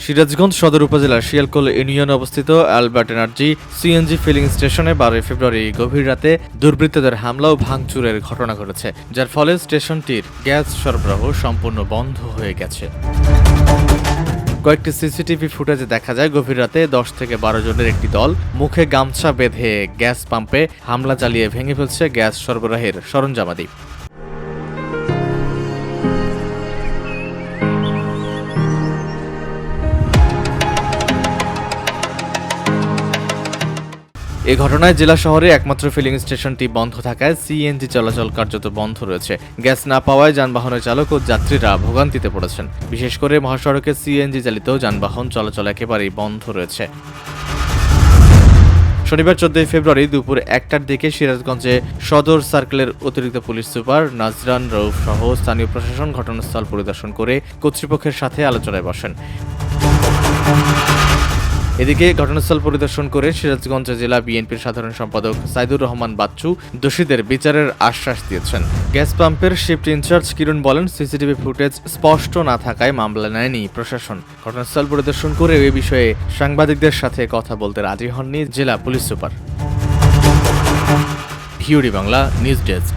সিরাজগঞ্জ সদর উপজেলার শিয়ালকোল ইউনিয়নে অবস্থিত অ্যালবার্ট এনার্জি সিএনজি ফিলিং স্টেশনে 12 ফেব্রুয়ারি গভীর রাতে দুর্বৃত্তদের হামলা ও ভাঙচুরের ঘটনা ঘটেছে, যার ফলে স্টেশনটির গ্যাস সরবরাহ সম্পূর্ণ বন্ধ হয়ে গেছে। কয়েকটি সিসিটিভি ফুটেজে দেখা যায় গভীর রাতে 10 থেকে 12 জনের একটি দল মুখে গামছা বেঁধে গ্যাস পাম্পে হামলা চালিয়ে ভেঙে ফেলছে গ্যাস সরবরাহের সরঞ্জামাদি। এ ঘটনায় জেলা শহরে একমাত্র ফিলিং স্টেশনটি বন্ধ থাকায় সিএনজি চলাচল কার্যত বন্ধ রয়েছে। গ্যাস না পাওয়ায় যানবাহনের চালক ও যাত্রীরা ভোগান্তিতে পড়েছেন। বিশেষ করে মহাসড়কে সিএনজি চালিত যানবাহন চলাচল একেবারেই বন্ধ রয়েছে। শনিবার 14 ফেব্রুয়ারি দুপুর 1টার দিকে সিরাজগঞ্জে সদর সার্কেলের অতিরিক্ত পুলিশ সুপার নাজরান রউফ সহ স্থানীয় প্রশাসন ঘটনাস্থল পরিদর্শন করে কর্তৃপক্ষের সাথে আলোচনায় বসেন। এদিকে ঘটনাস্থল পরিদর্শন করে সিরাজগঞ্জ জেলা বিএনপির সাধারণ সম্পাদক সাইদুর রহমান বাচ্চু দোষীদের বিচারের আশ্বাস দিয়েছেন। গ্যাস পাম্পের শিফট ইনচার্জ কিরণ বলেন, সিসিটিভি ফুটেজ স্পষ্ট না থাকায় মামলা নেয়নি প্রশাসন। ঘটনাস্থল পরিদর্শন করে এ বিষয়ে সাংবাদিকদের সাথে কথা বলতে রাজি হননি জেলা police super. VOD Bangla news desk.